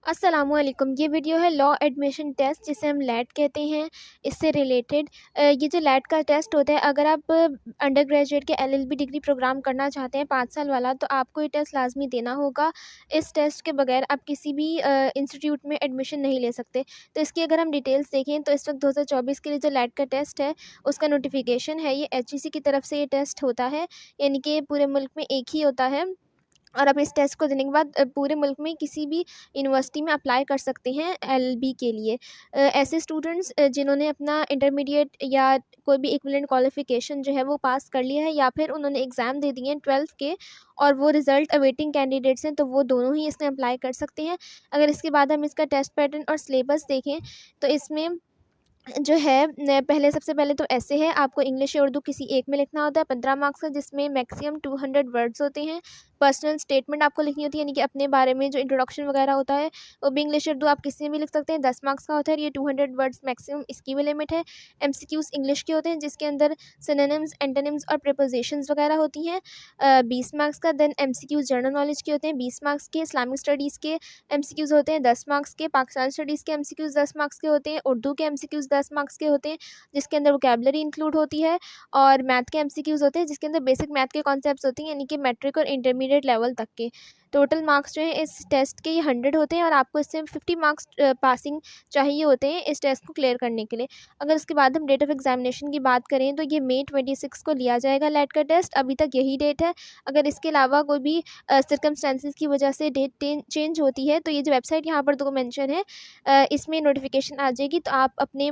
अस्सलामुअलैकुम। ये वीडियो है लॉ एडमिशन टेस्ट, जिसे हम लैट कहते हैं। इससे रिलेटेड ये जो लैट का टेस्ट होता है, अगर आप अंडर ग्रेजुएट के एलएलबी डिग्री प्रोग्राम करना चाहते हैं 5 साल वाला, तो आपको ये टेस्ट लाजमी देना होगा। इस टेस्ट के बगैर आप किसी भी इंस्टीट्यूट में एडमिशन नहीं ले सकते। तो इसकी अगर हम डिटेल्स देखें तो इस वक्त 2024 के लिए जो लैट का टेस्ट है उसका नोटिफिकेशन है। ये एचईसी की तरफ से ये टेस्ट होता है, यानी कि पूरे मुल्क में एक ही होता है। और आप इस टेस्ट को देने के बाद पूरे मुल्क में किसी भी यूनिवर्सिटी में अप्लाई कर सकते हैं एलएलबी के लिए। ऐसे स्टूडेंट्स जिन्होंने अपना इंटरमीडिएट या कोई भी इक्विवेलेंट क्वालिफिकेशन जो है वो पास कर लिया है, या फिर उन्होंने एग्ज़ाम दे दिए हैं 12th के और वो रिज़ल्ट अवेटिंग कैंडिडेट्स हैं, तो वो दोनों ही इसमें अप्लाई कर सकते हैं। अगर इसके बाद हम इसका टेस्ट पैटर्न और सिलेबस देखें तो इसमें जो है पहले सबसे पहले तो ऐसे है, आपको इंग्लिश या उर्दू किसी एक में लिखना होता है 15 मार्क्स का, जिसमें मैक्सिमम 200 वर्ड्स होते हैं। पर्सनल स्टेटमेंट आपको लिखनी होती है, यानी कि अपने बारे में जो इंट्रोडक्शन वगैरह होता है वो भी इंग्लिश उर्दू आप किसी में भी लिख सकते हैं। 10 मार्क्स का होता है, ये 200 वर्ड्स मैक्सिमम इसकी भी लिमिट है। एमसीक्यूज़ इंग्लिश के होते हैं, जिसके अंदर सिनोनिम्स, एंटोनिम्स और प्रीपोजिशंस वगैरह होती हैं, 20 मार्क्स का। देन एमसीक्यूज़ जनरल नॉलेज के होते हैं 20 मार्क्स के। इस्लामिक स्टडीज़ के एमसीक्यूज़ होते हैं 10 मार्क्स के। पाकिस्तान स्टडीज़ के एमसीक्यूज़ 10 मार्क्स के होते हैं। उर्दू के एमसीक्यूज़ 10 मार्क्स के होते हैं, जिसके अंदर वोकैबुलरी इंक्लूड होती है। और मैथ के एमसीक्यूज़ होते हैं, जिसके अंदर बेसिक मैथ के कॉन्सेप्ट्स होती हैं, यानी कि मैट्रिक और इंटरमीडिएट लेवल तक के। टोटल मार्क्स जो है इस टेस्ट के ये 100 होते हैं, और आपको इससे 50 मार्क्स पासिंग चाहिए होते हैं इस टेस्ट को क्लियर करने के लिए। अगर उसके बाद हम डेट ऑफ एग्जामिनेशन की बात करें तो ये मई 26 को लिया जाएगा लैट का टेस्ट। अभी तक यही डेट है। अगर इसके अलावा कोई भी सर्कमस्टेंसेस की वजह से डेट चेंज होती है, तो ये जो वेबसाइट यहाँ पर तो मेंशन है, इसमें नोटिफिकेशन आ जाएगी, तो आप अपने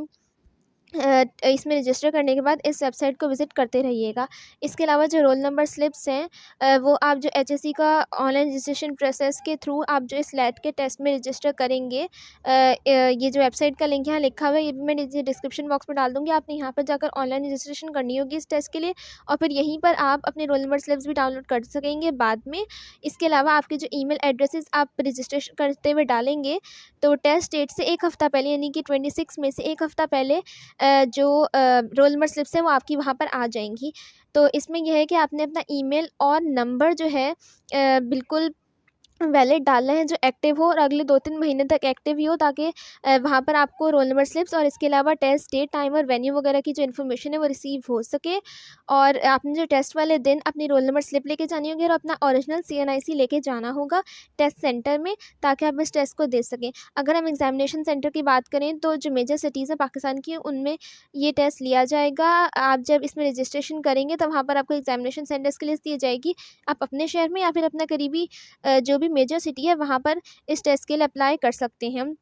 इसमें रजिस्टर करने के बाद इस वेबसाइट को विज़िट करते रहिएगा। इसके अलावा जो रोल नंबर स्लिप्स हैं, वो आप जो एचएससी का ऑनलाइन रजिस्ट्रेशन प्रोसेस के थ्रू आप जो इस लैट के टेस्ट में रजिस्टर करेंगे, ये जो वेबसाइट का लिंक यहाँ लिखा हुआ है, ये भी मैं नीचे डिस्क्रिप्शन बॉक्स में डाल दूँगी। आपने यहाँ पर जाकर ऑनलाइन रजिस्ट्रेशन करनी होगी इस टेस्ट के लिए, और फिर यहीं पर आप अपने रोल नंबर स्लिप्स भी डाउनलोड कर सकेंगे बाद में। इसके अलावा आपके जो ईमेल एड्रेसेस आप रजिस्ट्रेशन करते हुए डालेंगे, तो टेस्ट डेट से 1 हफ़्ता पहले, यानी कि 26 में से 1 हफ़्ता पहले जो रोल नंबर स्लिप्स हैं वो आपकी वहाँ पर आ जाएँगी। तो इसमें यह है कि आपने अपना ईमेल और नंबर जो है बिल्कुल वैलिड डालना है, जो एक्टिव हो और अगले 2-3 महीने तक एक्टिव ही हो, ताकि वहाँ पर आपको रोल नंबर स्लिप्स और इसके अलावा टेस्ट डेट, टाइम और वेन्यू वगैरह की जो इन्फॉर्मेशन है वो रिसीव हो सके। और आपने जो टेस्ट वाले दिन अपनी रोल नंबर स्लिप लेके जानी होगी और अपना ओरिजिनल सीएनआईसी लेके जाना होगा टेस्ट सेंटर में, ताकि आप इस टेस्ट को दे सकें। अगर हम एग्जामिनेशन सेंटर की बात करें तो जो मेजर सिटीज़ हैं पाकिस्तान की, उनमें ये टेस्ट लिया जाएगा। आप जब इसमें रजिस्ट्रेशन करेंगे तो वहाँ पर आपको एग्जामिनेशन सेंटर्स की लिस्ट दी जाएगी। आप अपने शहर में या फिर अपना करीबी जो भी मेजर सिटी है वहाँ पर इस टेस्ट के लिए अप्लाई कर सकते हैं।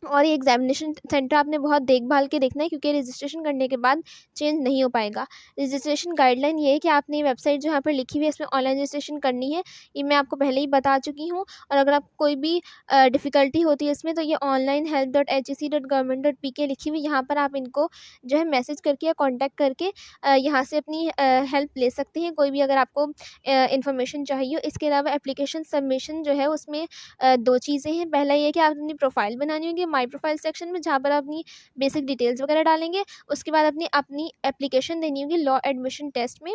और ये एग्जामिनेशन सेंटर आपने बहुत देखभाल के देखना है, क्योंकि रजिस्ट्रेशन करने के बाद चेंज नहीं हो पाएगा। रजिस्ट्रेशन गाइडलाइन ये है कि आपने ये वेबसाइट जो यहाँ पर लिखी हुई है इसमें ऑनलाइन रजिस्ट्रेशन करनी है, ये मैं आपको पहले ही बता चुकी हूँ। और अगर आपको कोई भी डिफ़िकल्टी होती है इसमें, तो ये online.help.hec.government.pk लिखी हुई, यहाँ पर आप इनको जो है मैसेज करके या कॉन्टैक्ट करके यहाँ से अपनी हेल्प ले सकते हैं, कोई भी अगर आपको इन्फॉर्मेशन चाहिए हो। इसके अलावा एप्लीकेशन सबमिशन जो है उसमें 2 चीज़ें हैं। पहला ये है कि आप अपनी प्रोफ़ाइल बनानी होगी माई प्रोफ़ाइल सेक्शन में, जहाँ पर आप अपनी बेसिक डिटेल्स वगैरह डालेंगे। उसके बाद अपनी एप्लीकेशन देनी होगी लॉ एडमिशन टेस्ट में।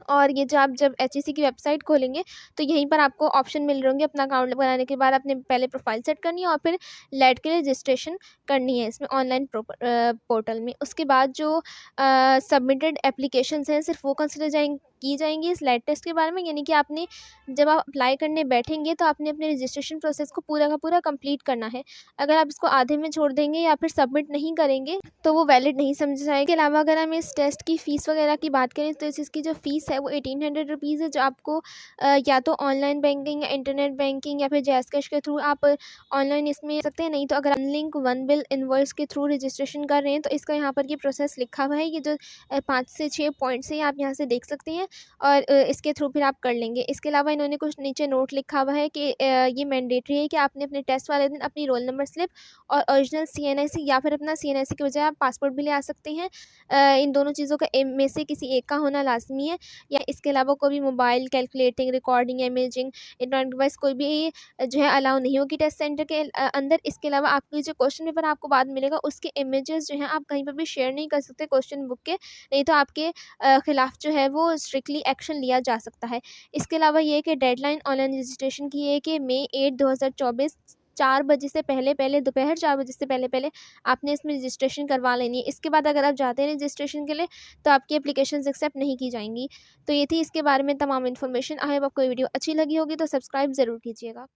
और ये जो आप जब एचईसी की वेबसाइट खोलेंगे तो यहीं पर आपको ऑप्शन मिल रहे होंगे। अपना अकाउंट बनाने के बाद आपने पहले प्रोफाइल सेट करनी है और फिर लैट के लिए रजिस्ट्रेशन करनी है इसमें ऑनलाइन पोर्टल में। उसके बाद जो सबमिटेड एप्लीकेशंस हैं सिर्फ वो कंसिडर की जाएंगी इस लैट टेस्ट के बारे में, यानी कि आपने जब आप अप्लाई करने बैठेंगे तो आपने अपने रजिस्ट्रेशन प्रोसेस को पूरा का पूरा कंप्लीट करना है। अगर आप इसको आधे में छोड़ देंगे या फिर सबमिट नहीं करेंगे तो वो वैलिड नहीं समझा जाएगा। इसके अलावा अगर हम इस टेस्ट की फ़ीस वगैरह की बात करें तो इसकी जो फ़ीस है वो 1800 रुपीज़ है, जो आपको या तो ऑनलाइन बैंकिंग या इंटरनेट बैंकिंग या फिर जैज़ कैश के थ्रू आप ऑनलाइन इसमें सकते हैं। नहीं तो अगर हम लिंक वन बिल इनवॉइस के थ्रू रजिस्ट्रेशन कर रहे हैं तो इसका यहाँ पर ये प्रोसेस लिखा हुआ है। ये जो 5 से 6 पॉइंट्स हैं आप यहाँ से देख सकते हैं, और इसके थ्रू फिर आप कर लेंगे। इसके अलावा इन्होंने कुछ नीचे नोट लिखा हुआ है कि ये मैंडेटरी है कि आपने अपने टेस्ट वाले दिन अपनी रोल नंबर स्लिप और ओरिजिनल सीएनआईसी या फिर अपना सीएनआईसी की बजाय आप पासपोर्ट भी ले आ सकते हैं। इन दोनों चीज़ों का में से किसी एक का होना लाजमी है। या इसके अलावा कोई भी मोबाइल कैलकुलेटिंग, रिकॉर्डिंग या इमेजिंग इलेक्ट्रॉनिक डिवाइस कोई भी जो है अलाउ नहीं होगी टेस्ट सेंटर के अंदर। इसके अलावा आपकी जो क्वेश्चन पेपर आपको बाद मिलेगा उसके इमेजेस जो हैं आप कहीं पर भी शेयर नहीं कर सकते क्वेश्चन बुक के, नहीं तो आपके खिलाफ जो है वो स्ट्रिक्टली एक्शन लिया जा सकता है। इसके अलावा ये कि डेडलाइन ऑनलाइन रजिस्ट्रेशन की है कि मई 8, 2024 4 बजे से पहले दोपहर 4 बजे से पहले आपने इसमें रजिस्ट्रेशन करवा लेनी है। इसके बाद अगर आप जाते हैं रजिस्ट्रेशन के लिए तो आपकी एप्लीकेशंस एक्सेप्ट नहीं की जाएँगी। तो ये थी इसके बारे में तमाम इन्फॉर्मेशन। आई होप आपको ये वीडियो अच्छी लगी होगी, तो सब्सक्राइब ज़रूर कीजिएगा।